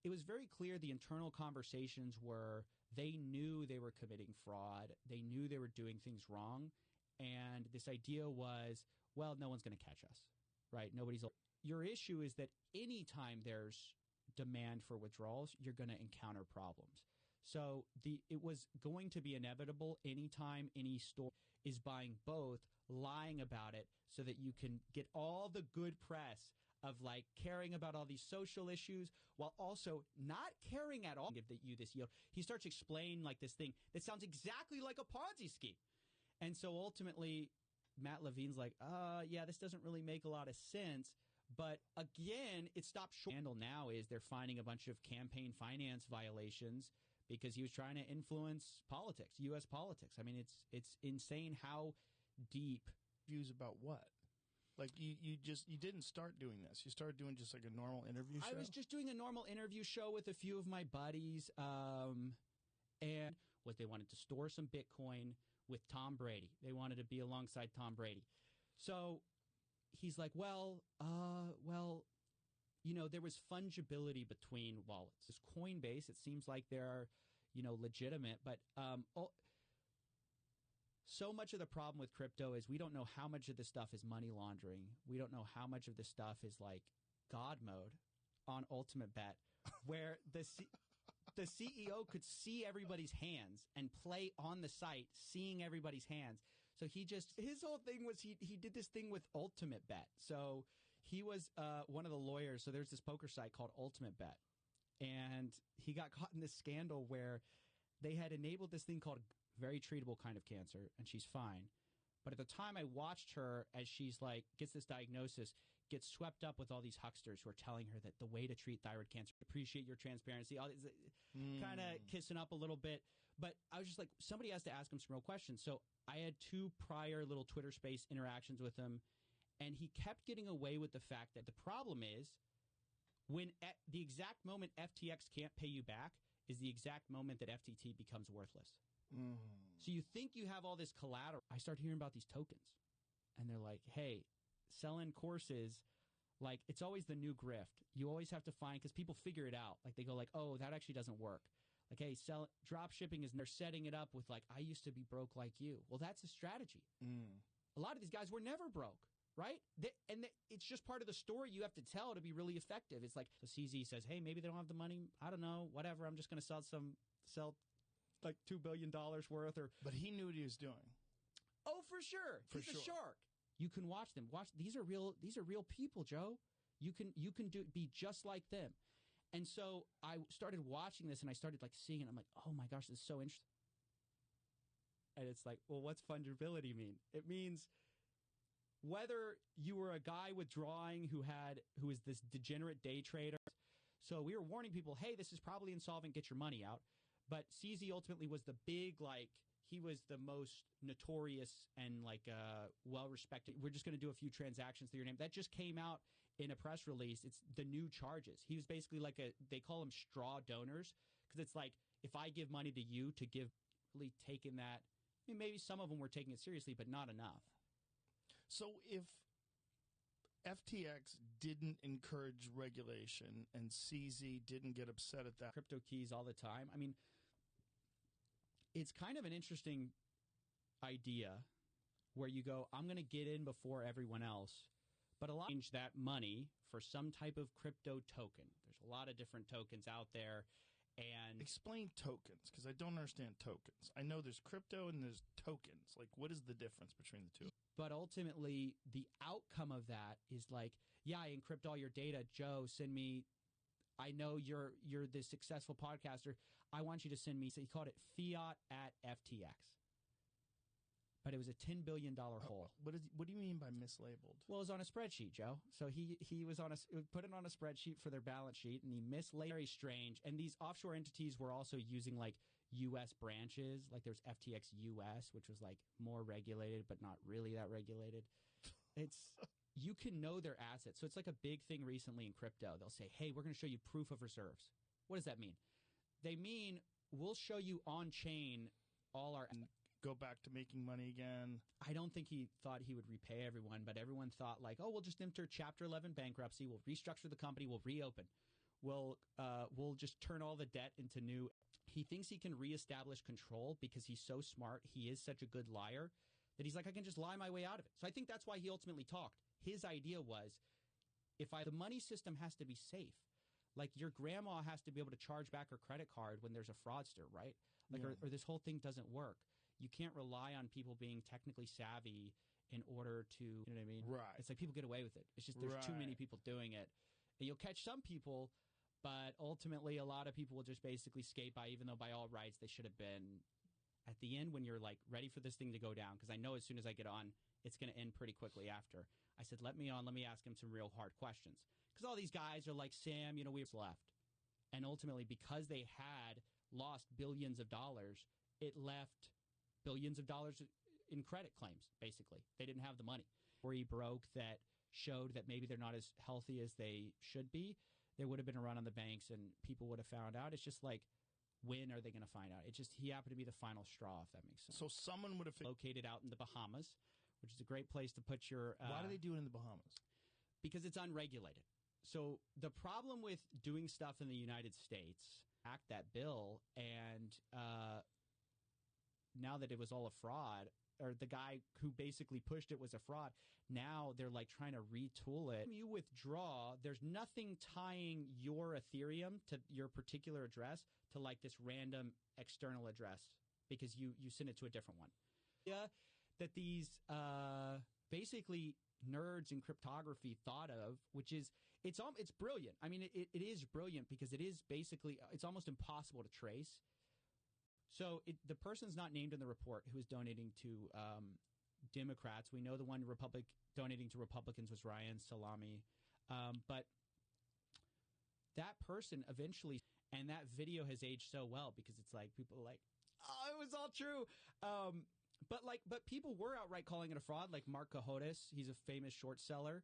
it was very clear the internal conversations were they knew they were committing fraud. They knew they were doing things wrong. And this idea was, well, no one's going to catch us, right? Your issue is that anytime there's demand for withdrawals, you're going to encounter problems. So it was going to be inevitable anytime any store is buying both, lying about it so that you can get all the good press of like caring about all these social issues while also not caring at all. Give you this yield. He starts to explain like this thing that sounds exactly like a Ponzi scheme. And so ultimately, Matt Levine's like, yeah, this doesn't really make a lot of sense. But again, it stopped short. The scandal now is they're finding a bunch of campaign finance violations because he was trying to influence politics, U.S. politics. I mean, it's insane how deep. Views about what? Like you didn't start doing this. You started doing just like a normal interview show? I was just doing a normal interview show with a few of my buddies. And what they wanted to store some Bitcoin with Tom Brady. They wanted to be alongside Tom Brady. So he's like, well, you know, there was fungibility between wallets. This Coinbase, it seems like they're, you know, legitimate, but so much of the problem with crypto is we don't know how much of this stuff is money laundering. We don't know how much of this stuff is like God mode on Ultimate Bet, where the CEO could see everybody's hands and play on the site, seeing everybody's hands. So his whole thing was he did this thing with Ultimate Bet. So he was one of the lawyers. So there's this poker site called Ultimate Bet. And he got caught in this scandal where they had enabled this thing called very treatable kind of cancer, and she's fine. But at the time I watched her as she's like, gets this diagnosis, gets swept up with all these hucksters who are telling her that the way to treat thyroid cancer, appreciate your transparency, all this, kind of kissing up a little bit. But I was just like, somebody has to ask him some real questions. So I had 2 prior little Twitter space interactions with him, and he kept getting away with the fact that the problem is when at the exact moment FTX can't pay you back is the exact moment that FTT becomes worthless. So you think you have all this collateral. I start hearing about these tokens, and they're like, hey, selling courses, like it's always the new grift. You always have to find, because people figure it out. Like they go like, oh, that actually doesn't work. Like, hey, drop shipping is, they're setting it up with like, I used to be broke like you. Well, that's a strategy. A lot of these guys were never broke, right? It's just part of the story you have to tell to be really effective. It's like, so CZ says, hey, maybe they don't have the money. I don't know, whatever. I'm just going to sell like $2 billion worth. But he knew what he was doing. Oh, for sure. He's a shark. You can watch them. These are real people, Joe. You can be just like them. And so I started watching this, and I started like seeing it. I'm like, oh my gosh, this is so interesting. And it's like, well, what's fungibility mean? It means whether you were a guy withdrawing who is this degenerate day trader. So we were warning people, hey, this is probably insolvent, get your money out. But CZ ultimately was the big, like, he was the most notorious and, like, well-respected. We're just going to do a few transactions through your name. That just came out in a press release. It's the new charges. He was basically like they call him straw donors, because it's like, if I give money to you to give, really taking that. I mean, maybe some of them were taking it seriously, but not enough. So if FTX didn't encourage regulation and CZ didn't get upset at that. Crypto keys all the time. I mean, it's kind of an interesting idea where you go, I'm going to get in before everyone else, but a lot change that money for some type of crypto token. There's a lot of different tokens out there. And explain tokens, because I don't understand tokens. I know there's crypto and there's tokens. Like, what is the difference between the two? But ultimately, the outcome of that is like, yeah, I encrypt all your data. Joe, send me. I know you're this successful podcaster. I want you to send me. So he called it fiat at FTX. But it was a $10 billion hole. What do you mean by mislabeled? Well, it was on a spreadsheet, Joe. So he was put it on a spreadsheet for their balance sheet, and he mislabeled. Very strange. And these offshore entities were also using like U.S. branches. Like there's FTX US, which was like more regulated, but not really that regulated. You can know their assets. So it's like a big thing recently in crypto. They'll say, hey, we're going to show you proof of reserves. What does that mean? They mean we'll show you on chain all our. Go back to making money again. I don't think he thought he would repay everyone, but everyone thought like, oh, we'll just enter Chapter 11 bankruptcy. We'll restructure the company. We'll reopen. we'll just turn all the debt into new. He thinks he can reestablish control because he's so smart. He is such a good liar that he's like, I can just lie my way out of it. So I think that's why he ultimately talked. His idea was, the money system has to be safe. Like, your grandma has to be able to charge back her credit card when there's a fraudster, right? Like, or this whole thing doesn't work. You can't rely on people being technically savvy in order to, you know what I mean? Right. It's like people get away with it. It's just there's too many people doing it. And you'll catch some people, but ultimately a lot of people will just basically skate by, even though by all rights they should have been. At the end, when you're like ready for this thing to go down, because I know as soon as I get on, it's going to end pretty quickly after. I said, let me ask him some real hard questions. Because all these guys are like, Sam, we've left. And ultimately, because they had lost billions of dollars, it left billions of dollars in credit claims, basically. They didn't have the money. Or he broke that showed that maybe they're not as healthy as they should be. There would have been a run on the banks and people would have found out. It's just like, when are they going to find out? He happened to be the final straw, if that makes sense. So someone would have located out in the Bahamas, which is a great place to put your... Why do they do it in the Bahamas? Because it's unregulated. So the problem with doing stuff in the United States, act that bill, and now that it was all a fraud, or the guy who basically pushed it was a fraud, now they're like trying to retool it. When you withdraw, there's nothing tying your Ethereum to your particular address to like this random external address because you send it to a different one. Yeah, that these basically nerds in cryptography thought of, which is it's brilliant. I mean, it is brilliant because it is basically, it's almost impossible to trace. So the person's not named in the report who is donating to Democrats. We know the one donating to Republicans was Ryan Salami. But that person eventually, and that video has aged so well because it's like people are like, oh, it was all true. But people were outright calling it a fraud, like Mark Cohodes. He's a famous short seller.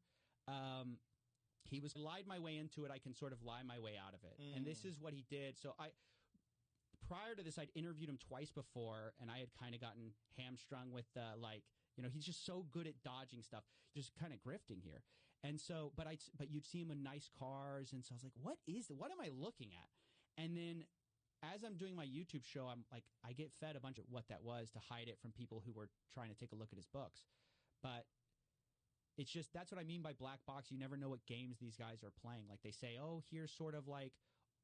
He was lied my way into it. I can sort of lie my way out of it. And this is what he did. So prior to this, I'd interviewed him twice before, and I had kind of gotten hamstrung with he's just so good at dodging stuff, just kind of grifting here. And so, but you'd see him in nice cars, and so I was like, what am I looking at? And then as I'm doing my YouTube show, I'm like, I get fed a bunch of what that was to hide it from people who were trying to take a look at his books. But it's just, that's what I mean by black box. You never know what games these guys are playing. Like they say, oh, here's sort of like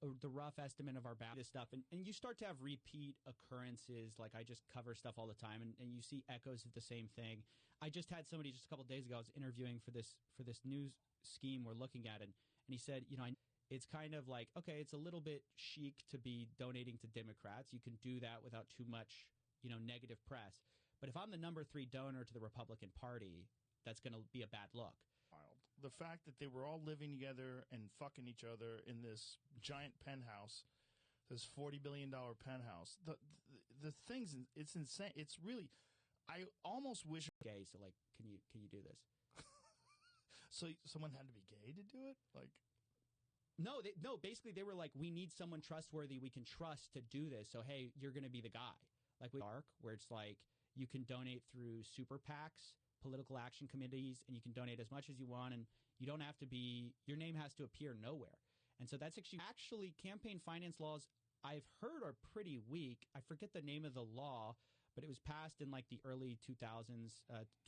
the rough estimate of our this stuff, and you start to have repeat occurrences. Like I just cover stuff all the time, and you see echoes of the same thing. I just had somebody just a couple of days ago. I was interviewing for this news scheme we're looking at, and he said, it's kind of like, okay, it's a little bit chic to be donating to Democrats. You can do that without too much, negative press. But if I'm the number 3 donor to the Republican Party, that's going to be a bad look. The fact that they were all living together and fucking each other in this giant penthouse, this $40 billion penthouse. The things, it's insane. It's really, I almost wish. Gay, so like, can you do this? So someone had to be gay to do it? Like, no. Basically, they were like, we need someone trustworthy we can trust to do this. So hey, you're going to be the guy. Like with ARC, where it's like you can donate through super PACs, political action committees, and you can donate as much as you want, and you don't have to be, your name has to appear nowhere. And so that's actually campaign finance laws I've heard are pretty weak. I forget the name of the law, but it was passed in like the early 2000s,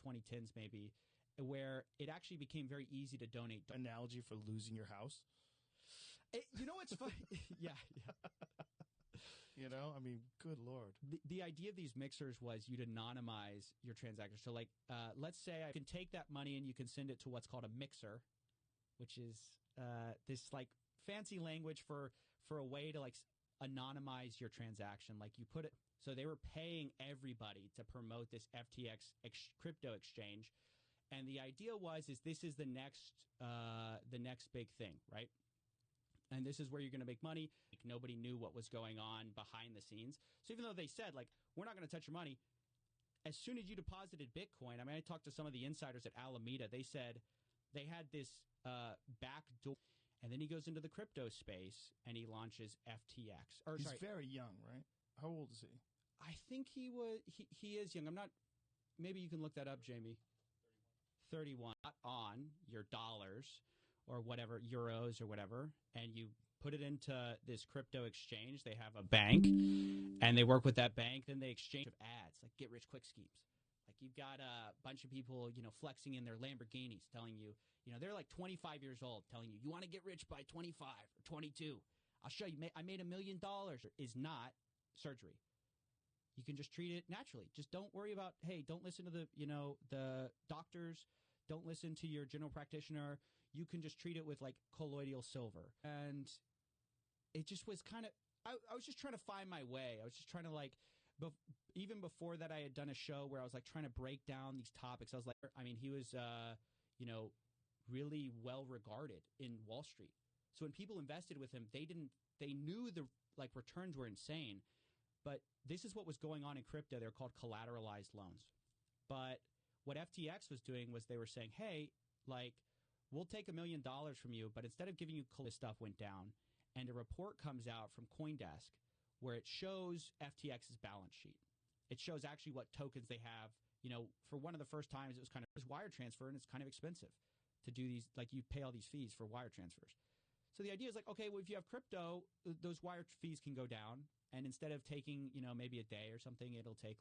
2010s maybe, where it actually became very easy to donate. Analogy for losing your house? What's funny? Yeah. I mean, good Lord. The idea of these mixers was you'd anonymize your transactions. So, like, let's say I can take that money and you can send it to what's called a mixer, which is this, like, fancy language for a way to, like, anonymize your transaction. Like, you put it... So they were paying everybody to promote this FTX crypto exchange. And the idea is this is the next big thing, right? And this is where you're going to make money. Like, nobody knew what was going on behind the scenes. So even though they said, like, we're not going to touch your money, as soon as you deposited Bitcoin, I mean, I talked to some of the insiders at Alameda. They said they had this back door. And then he goes into the crypto space, and he launches FTX. He's very young, right? How old is he? I think he is young. I'm not – maybe you can look that up, Jamie. 31. On your dollars or whatever, euros or whatever, and you put it into this crypto exchange. They have a bank, and they work with that bank. Then they exchange of ads, like get rich quick schemes. Like you've got a bunch of people, flexing in their Lamborghinis, telling you, they're like 25 years old, telling you, you want to get rich by 25 or 22. I'll show you. I made $1 million. Is not surgery. You can just treat it naturally. Just don't worry about, hey, don't listen to the doctors. Don't listen to your general practitioner. You can just treat it with like colloidal silver. And it just was kind of, I was just trying to find my way. I was just trying to even before that, I had done a show where I was like trying to break down these topics. I was like, he was, really well regarded in Wall Street. So when people invested with him, they knew the returns were insane. But this is what was going on in crypto. They're called collateralized loans. But what FTX was doing was they were saying, hey, we'll take $1 million from you, but instead of giving you this stuff went down, and a report comes out from CoinDesk where it shows FTX's balance sheet. It shows actually what tokens they have. For one of the first times, it was kind of wire transfer, and it's kind of expensive to do these. You pay all these fees for wire transfers. So the idea is okay, well, if you have crypto, those wire fees can go down. And instead of taking, maybe a day or something, it'll take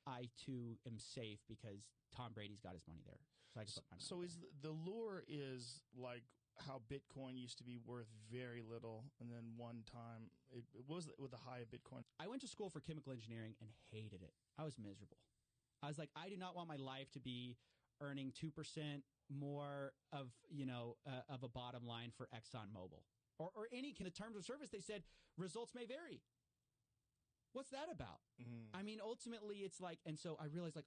I too am safe because Tom Brady's got his money there. So I can put my money So is the lure is like how Bitcoin used to be worth very little, and then one time it was with the high of Bitcoin. I went to school for chemical engineering and hated it. I was miserable. I was like, I do not want my life to be earning 2% more of a bottom line for ExxonMobil or any kind of terms of service. They said results may vary. What's that about? Ultimately, it's and so I realized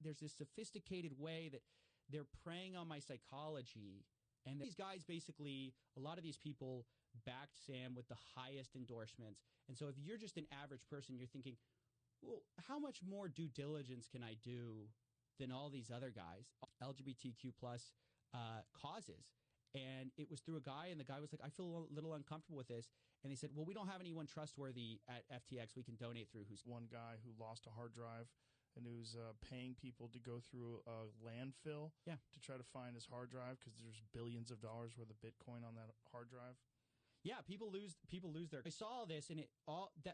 there's this sophisticated way that they're preying on my psychology. And these guys basically, a lot of these people backed Sam with the highest endorsements. And so if you're just an average person, you're thinking, well, how much more due diligence can I do than all these other guys? LGBTQ plus causes. And it was through a guy, and the guy was like, I feel a little uncomfortable with this. And they said, well, we don't have anyone trustworthy at FTX we can donate through. Who's one guy who lost a hard drive and who's paying people to go through a landfill to try to find his hard drive because there's billions of dollars worth of Bitcoin on that hard drive. Yeah, people lose their. I saw this, and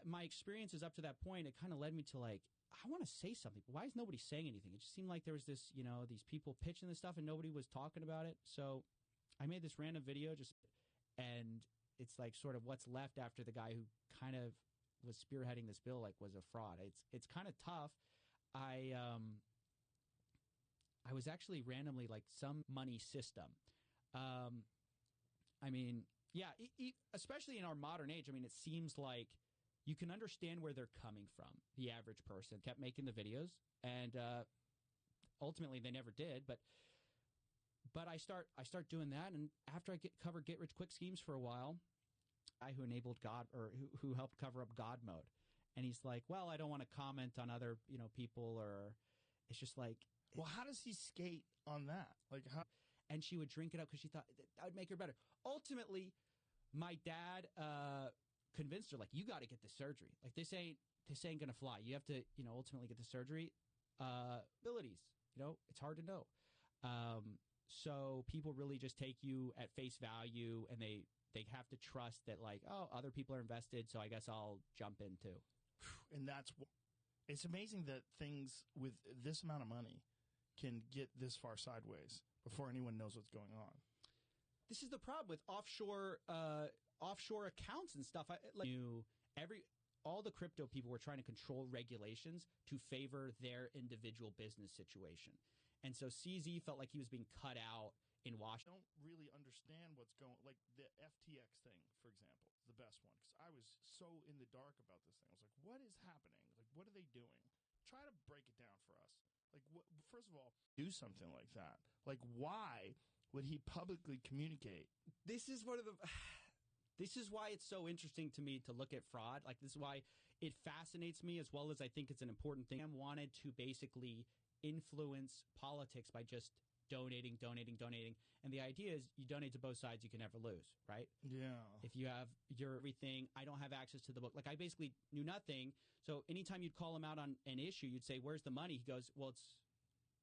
my experiences up to that point, it kind of led me to I want to say something. Why is nobody saying anything? It just seemed like there was this, these people pitching this stuff, and nobody was talking about it. So I made this random video and it's sort of what's left after the guy who kind of was spearheading this bill was a fraud. It's kind of tough. I was actually randomly some money system. Especially in our modern age, it seems like you can understand where they're coming from. The average person kept making the videos, and ultimately they never did. But I start doing that, and after I cover get rich quick schemes for a while, I who enabled God or who helped cover up God mode, and he's like, well, I don't want to comment on other people, or it's just well, how does he skate on that? How? And she would drink it up because she thought that would make her better. Ultimately, my dad convinced her you got to get the surgery. This ain't gonna fly. You have to ultimately get the surgery. Abilities, it's hard to know. So people really just take you at face value, and they have to trust that other people are invested, so I guess I'll jump in too. And it's amazing that things with this amount of money can get this far sideways before anyone knows what's going on. This is the problem with offshore accounts and stuff. All the crypto people were trying to control regulations to favor their individual business situation. And so CZ felt like he was being cut out in Washington. I don't really understand what's going the FTX thing, for example, is the best one because I was so in the dark about this thing. I was like, what is happening? What are they doing? Try to break it down for us. First of all, do something like that. Why would he publicly communicate? This is one of the. This is why it's so interesting to me to look at fraud. This is why it fascinates me, as well as I think it's an important thing. I wanted to basically influence politics by just donating. And the idea is you donate to both sides, you can never lose, right? Yeah. If you have your everything, I don't have access to the book. I basically knew nothing. So anytime you'd call him out on an issue, you'd say, where's the money? He goes, well,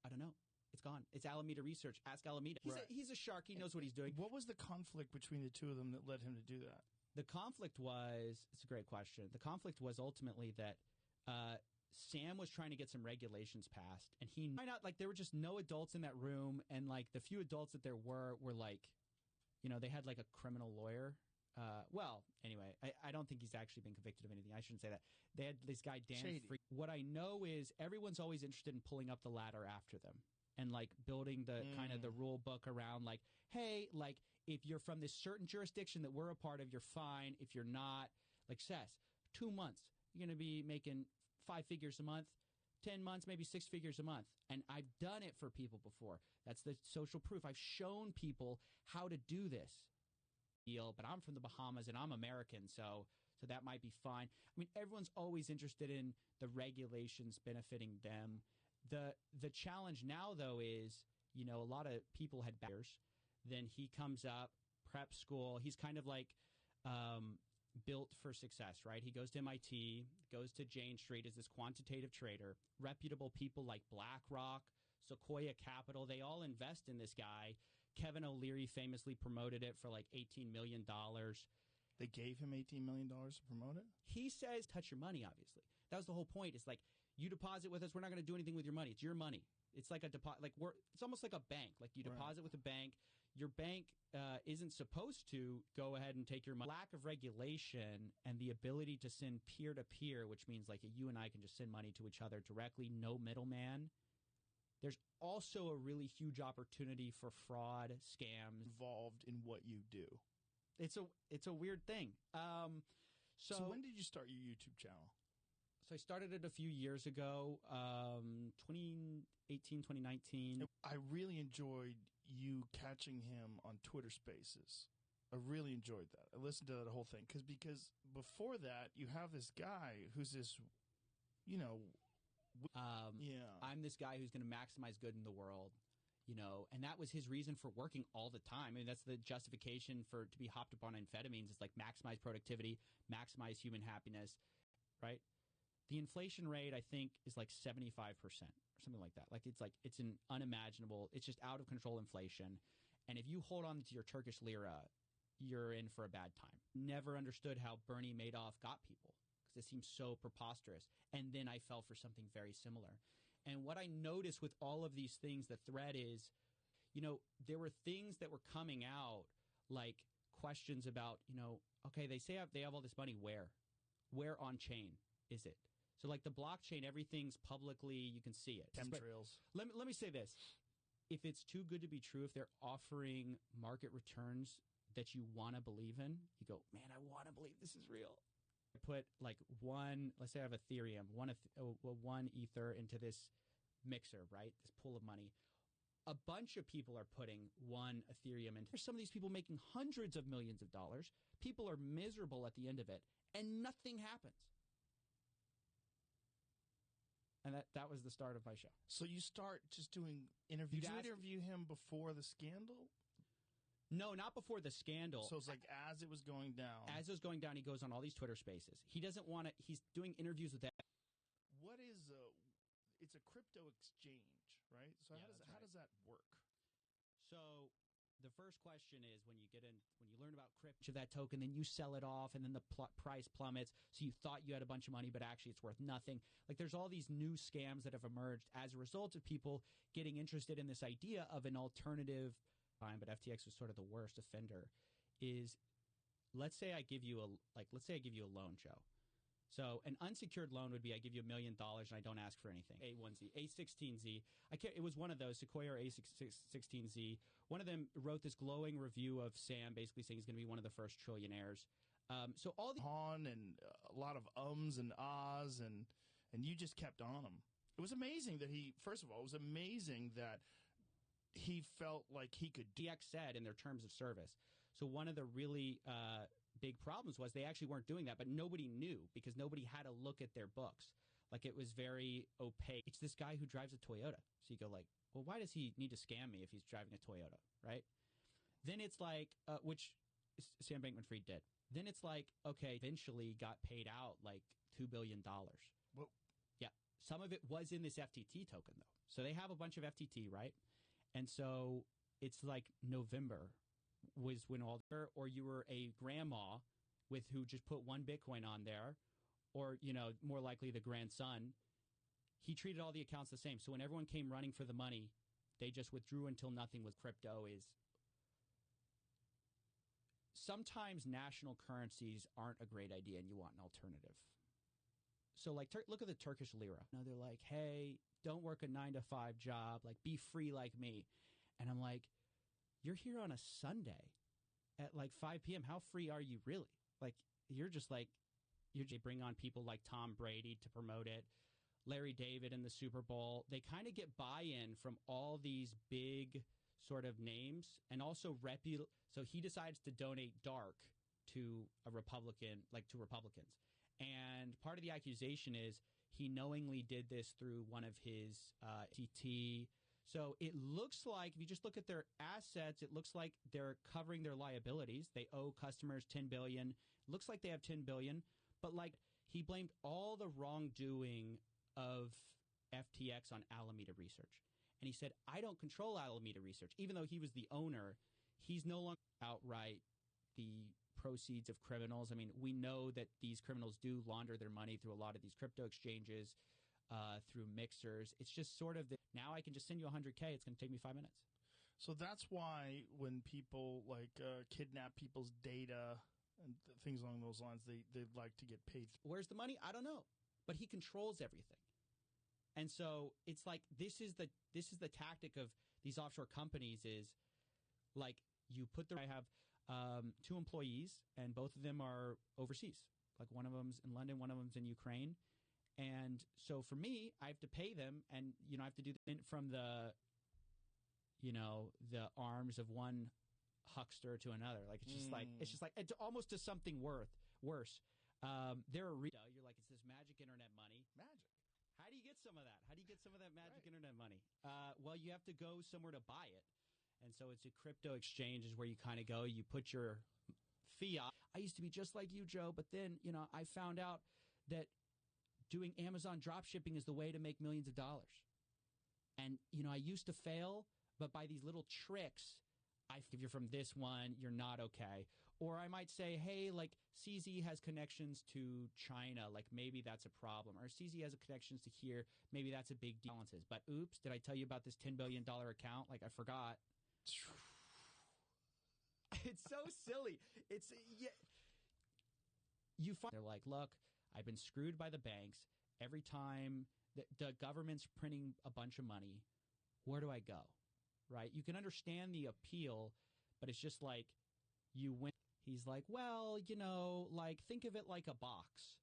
I don't know. It's gone. It's Alameda Research. Ask Alameda. He's a shark. He knows what he's doing. What was the conflict between the two of them that led him to do that? The conflict was, it's a great question. The conflict was ultimately that Sam was trying to get some regulations passed, and he find out like there were just no adults in that room, and like the few adults that there were like, you know, they had like a criminal lawyer. Well, anyway, I don't think he's actually been convicted of anything. I shouldn't say that. They had this guy, Dan Free. What I know is everyone's always interested in pulling up the ladder after them and like building the kind of the rule book around like, hey, like if you're from this certain jurisdiction that we're a part of, you're fine. If you're not, like Seth, 2 months, you're going to be making 5 figures a month. 10 months, maybe 6 figures a month. And I've done it for people before. That's the social proof. I've shown people how to do this. But I'm from the Bahamas and I'm American, so that might be fine. I mean, everyone's always interested in the regulations benefiting them. The challenge now, though, is, you know, a lot of people had barriers. Then he comes up, prep school. He's kind of like built for success, right? He goes to MIT, goes to Jane Street as this quantitative trader. Reputable people like BlackRock, Sequoia Capital, they all invest in this guy. Kevin O'Leary famously promoted it for like $18 million. They gave him $18 million to promote it? He says, touch your money, obviously. That was the whole point. It's like, you deposit with us, we're not going to do anything with your money. It's your money. It's like a deposit. Like it's almost like a bank. Like you deposit with a bank. Your bank isn't supposed to go ahead and take your money. Lack of regulation and the ability to send peer-to-peer, which means like you and I can just send money to each other directly, no middleman. There's also a really huge opportunity for fraud, scams involved in what you do. It's a weird thing. So when did you start your YouTube channel? So I started it a few years ago, 2018, 2019. I really enjoyed you catching him on Twitter Spaces. I really enjoyed that. I listened to that whole thing because before that, you have this guy who's this, you know. I'm this guy who's going to maximize good in the world, you know, and that was his reason for working all the time. I mean, that's the justification to be hopped up on amphetamines is like maximize productivity, maximize human happiness, right? The inflation rate, I think, is like 75% or something like that. Like it's an unimaginable, it's just out of control inflation. And if you hold on to your Turkish lira, you're in for a bad time. Never understood how Bernie Madoff got people. It seems so preposterous. And then I fell for something very similar. And what I noticed with all of these things, the thread is, you know, there were things that were coming out, like questions about, you know, okay, they say they have all this money. Where on chain is it? So like the blockchain, everything's publicly, you can see it. Chemtrails. Let me say this. If it's too good to be true, if they're offering market returns that you want to believe in, you go, man, I want to believe this is real. Put like let's say I have Ethereum, one Ether into this mixer, right? This pool of money. A bunch of people are putting one Ethereum into. There's some of these people making hundreds of millions of dollars. People are miserable at the end of it, and nothing happens. And that was the start of my show. So you start just doing interviews. Did you interview him before the scandal? No, not before the scandal. So it's like as it was going down. As it was going down, he goes on all these Twitter Spaces. He doesn't want to. He's doing interviews with that. What is it's a crypto exchange, right? So how does that work? So the first question is when you learn about crypto of that token, then you sell it off, and then the price plummets. So you thought you had a bunch of money, but actually it's worth nothing. Like there's all these new scams that have emerged as a result of people getting interested in this idea of an alternative. But FTX was sort of the worst offender. Is let's say I give you a loan, Joe. So an unsecured loan would be I give you $1 million and I don't ask for anything. A1Z, A16Z. It was one of those, Sequoia or A16Z. One of them wrote this glowing review of Sam, basically saying he's going to be one of the first trillionaires. So all the on and a lot of ums and ahs and you just kept on him. It was amazing that he felt like he could. DX said in their terms of service. So one of the really big problems was they actually weren't doing that, but nobody knew because nobody had a look at their books. Like it was very opaque. It's this guy who drives a Toyota. So you go like, well, why does he need to scam me if he's driving a Toyota, right? Then it's like, which Sam Bankman-Fried did. Then it's like, okay, eventually got paid out like $2 billion. Well, yeah. Some of it was in this FTT token though. So they have a bunch of FTT, right? And so it's like November was when or you were a grandma with who just put one Bitcoin on there, or, you know, more likely the grandson. He treated all the accounts the same. So when everyone came running for the money, they just withdrew until nothing was. Crypto is. Sometimes national currencies aren't a great idea and you want an alternative. So, like, look at the Turkish lira. You know, they're like, hey, don't work a 9-to-5 job. Like, be free like me. And I'm like, you're here on a Sunday at like 5 p.m. How free are you really? Like, you're just like, they bring on people like Tom Brady to promote it, Larry David in the Super Bowl. They kind of get buy-in from all these big sort of names, and also so he decides to donate dark to a Republican, like to Republicans. And part of the accusation is he knowingly did this through one of his TT. So it looks like, if you just look at their assets, it looks like they're covering their liabilities. They owe customers $10 billion. Looks like they have $10 billion. But, like, he blamed all the wrongdoing of FTX on Alameda Research. And he said, I don't control Alameda Research. Even though he was the owner, he's no longer outright the proceeds of criminals. I mean, we know that these criminals do launder their money through a lot of these crypto exchanges, through mixers. It's just sort of now I can just send you $100K. It's going to take me 5 minutes. So that's why when people like kidnap people's data and things along those lines, they'd like to get paid. Where's the money? I don't know. But he controls everything. And so it's like this is the tactic of these offshore companies is like I have 2 employees, and both of them are overseas. Like one of them's in London, one of them's in Ukraine. And so for me, I have to pay them, and, you know, I have to do from the, you know, the arms of one huckster to another. Like, it's just like it's almost to something worse. You're like, it's this magic internet money. Magic. How do you get some of that? How do you get some of that magic internet money? Well, you have to go somewhere to buy it. And so it's a crypto exchange is where you kind of go, you put your fiat. I used to be just like you, Joe, but then, you know, I found out that doing Amazon drop shipping is the way to make millions of dollars. And, you know, I used to fail, but by these little tricks, if you're from this one, you're not okay. Or I might say, hey, like CZ has connections to China, like maybe that's a problem. Or CZ has connections to here, maybe that's a big deal. But oops, did I tell you about this $10 billion account? Like I forgot. It's so silly. It's you find they're like, look, I've been screwed by the banks. Every time the government's printing a bunch of money, where do I go? Right? You can understand the appeal, but it's just like you win. He's like, well, you know, like think of it like a box.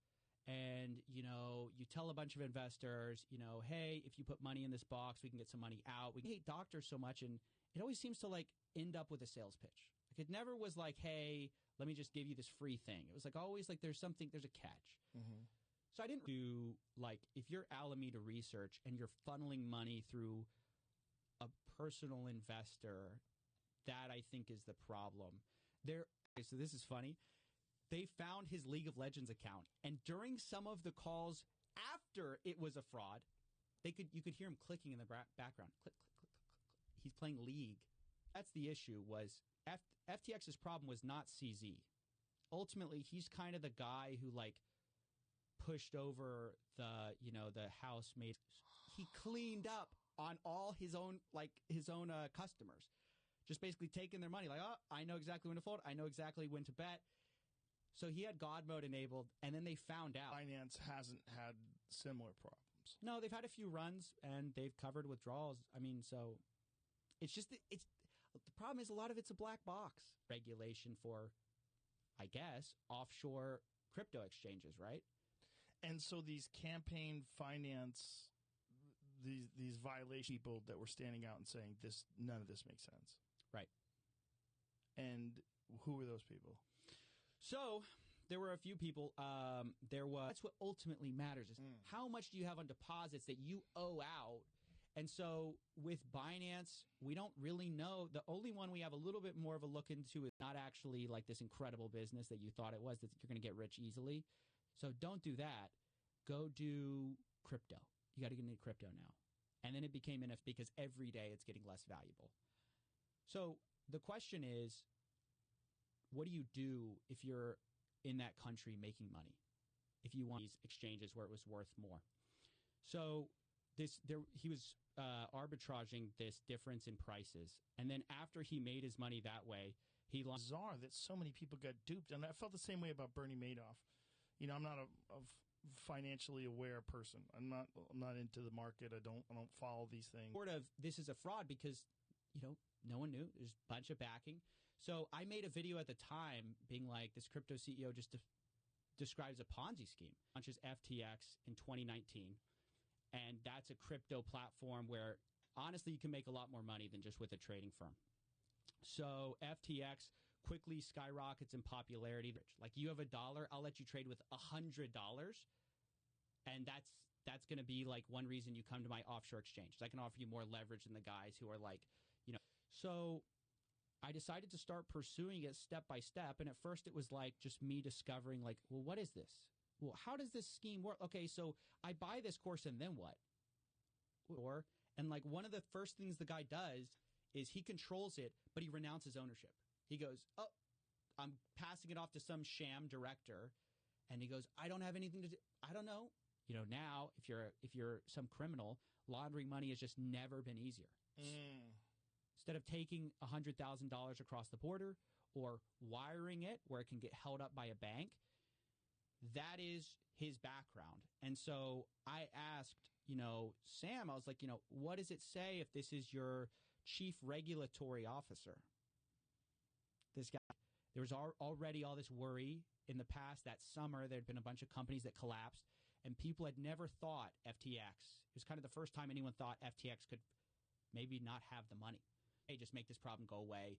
And, you know, you tell a bunch of investors, you know, hey, if you put money in this box, we can get some money out. We hate doctors so much. And it always seems to like end up with a sales pitch. Like it never was like, hey, let me just give you this free thing. It was like always like there's a catch. Mm-hmm. So I didn't do like if you're Alameda Research and you're funneling money through a personal investor, that I think is the problem. So this is funny. They found his League of Legends account, and during some of the calls after it was a fraud, you could hear him clicking in the background. Click, click, click, click, click. He's playing League. That's the issue. Was FTX's problem was not CZ. Ultimately, he's kind of the guy who like pushed over the house made. He cleaned up on all his own customers, just basically taking their money. Like, oh, I know exactly when to fold. I know exactly when to bet. So he had God mode enabled, and then they found out. Binance hasn't had similar problems. No, they've had a few runs, and they've covered withdrawals. I mean, so it's just the problem is a lot of it's a black box regulation for, I guess, offshore crypto exchanges, right? And so these campaign finance, these violation people that were standing out and saying none of this makes sense, right? And who were those people? So there were a few people. That's what ultimately matters is how much do you have on deposits that you owe out. And so with Binance, we don't really know. The only one we have a little bit more of a look into is not actually like this incredible business that you thought it was, that you're going to get rich easily. So don't do that. Go do crypto. You got to get into crypto now. And then it became NFT because every day it's getting less valuable. So the question is, what do you do if you're in that country making money if you want these exchanges where it was worth more. So he was arbitraging this difference in prices. And then after he made his money that way, he launched. Bizarre that so many people got duped. And I felt the same way about Bernie Madoff. You know, I'm not a financially aware person. I'm not into the market. I don't follow these things. Sort of, this is a fraud because, you know, no one knew. There's a bunch of backing. So I made a video at the time being like, this crypto CEO just describes a Ponzi scheme. Launches FTX in 2019. And that's a crypto platform where, honestly, you can make a lot more money than just with a trading firm. So FTX quickly skyrockets in popularity. Like, you have $1, I'll let you trade with $100. And that's going to be like one reason you come to my offshore exchange. I can offer you more leverage than the guys who are like, you know. So I decided to start pursuing it step by step. And at first it was like just me discovering like, well, what is this? Well, how does this scheme work? Okay, so I buy this course and then what? And like one of the first things the guy does is he controls it, but he renounces ownership. He goes, oh, I'm passing it off to some sham director. And he goes, I don't have anything to do. I don't know. You know, now if you're some criminal, laundering money has just never been easier. Instead of taking $100,000 across the border or wiring it where it can get held up by a bank, that is his background. And so I asked, you know, Sam, I was like, you know, what does it say if this is your chief regulatory officer? This guy, there was already all this worry in the past. That summer, there had been a bunch of companies that collapsed, and people had never thought FTX. It was kind of the first time anyone thought FTX could maybe not have the money. Hey, just make this problem go away.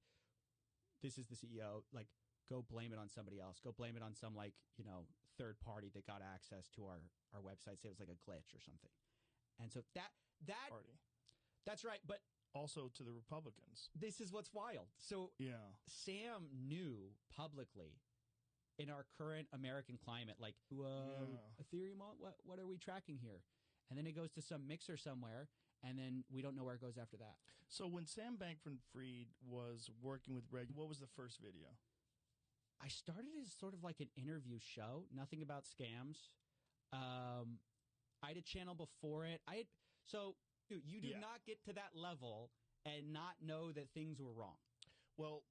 This is the CEO. Like, go blame it on somebody else. Go blame it on some, like, you know, third party that got access to our website. Say it was like a glitch or something. And so that party. That's right. But also to the Republicans. This is what's wild. So yeah, Sam knew publicly in our current American climate, like, Ethereum, what are we tracking here? And then it goes to some mixer somewhere, and then we don't know where it goes after that. So when Sam Bankman-Fried was working with Reg, what was the first video? I started as sort of like an interview show, nothing about scams. I had a channel before it. So you do not get to that level and not know that things were wrong. Well,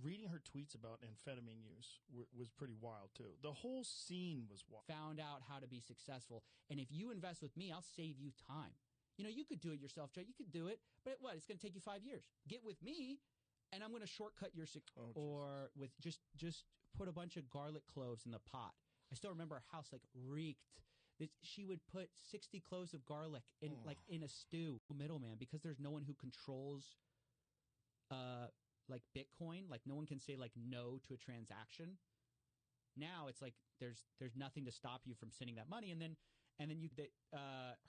reading her tweets about amphetamine use was pretty wild, too. The whole scene was wild. Found out how to be successful. And if you invest with me, I'll save you time. You know, you could do it yourself, Joe. You could do it. But it's going to take you 5 years. Get with me, and I'm going to shortcut your success. Or with just put a bunch of garlic cloves in the pot. I still remember our house, like, reeked. She would put 60 cloves of garlic in in a stew. Middleman, because there's no one who controls like Bitcoin. Like, no one can say like no to a transaction. Now it's like there's nothing to stop you from sending that money. And then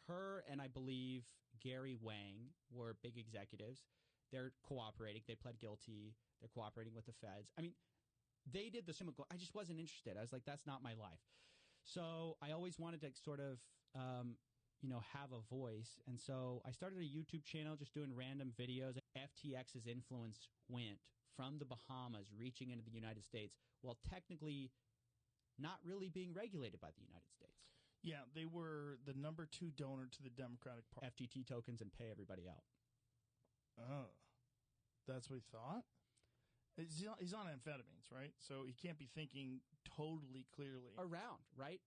her and I believe Gary Wang were big executives. They're cooperating. They pled guilty. They're cooperating with the feds. I mean, they did the same. I just wasn't interested. I was like, that's not my life. So I always wanted to sort of, have a voice. And so I started a YouTube channel just doing random videos. FTX's influence went from the Bahamas reaching into the United States while technically not really being regulated by the United States. Yeah, they were the number 2 donor to the Democratic Party. FTT tokens and pay everybody out. Oh, that's what he thought? He's on amphetamines, right? So he can't be thinking totally clearly. Around, right?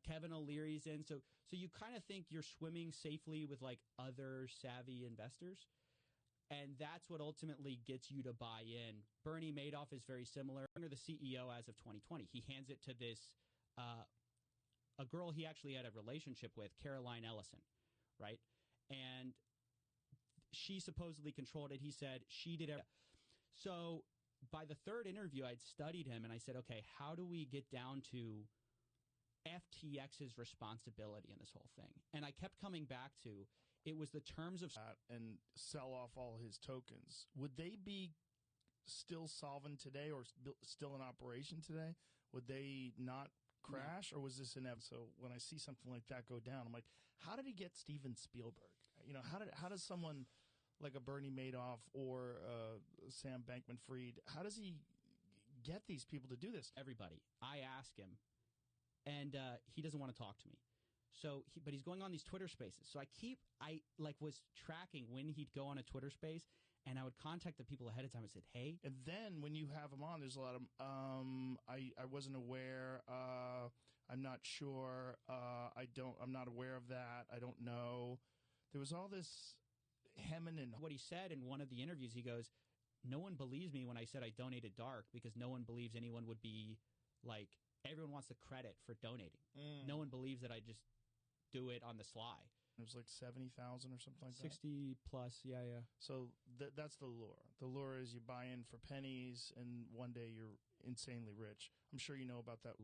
Kevin O'Leary's in. So you kind of think you're swimming safely with like other savvy investors. And that's what ultimately gets you to buy in. Bernie Madoff is very similar. Under the CEO as of 2020, he hands it to this a girl he actually had a relationship with, Caroline Ellison, right? And she supposedly controlled it. He said she did everything. So by the third interview, I'd studied him, and I said, okay, how do we get down to FTX's responsibility in this whole thing? And I kept coming back to it was the terms of that and sell off all his tokens. Would they be still solvent today or still in operation today? Would they not crash, or was this inevitable? So when I see something like that go down, I'm like, how did he get Steven Spielberg? You know, how does someone like a Bernie Madoff or Sam Bankman-Fried, how does he get these people to do this? Everybody. I ask him, and he doesn't want to talk to me. So, but he's going on these Twitter spaces. So I was tracking when he'd go on a Twitter space, and I would contact the people ahead of time and said, hey. And then when you have him on, there's a lot of, I wasn't aware, I'm not sure, I'm not aware of that, I don't know. There was all this hemming and... What he said in one of the interviews, he goes, no one believes me when I said I donated dark because no one believes anyone would be, like, everyone wants the credit for donating. No one believes that I just do it on the sly. It was like 70,000 or something like 60 plus, yeah. So that's the lure. The lure is you buy in for pennies, and one day you're insanely rich. I'm sure you know about that.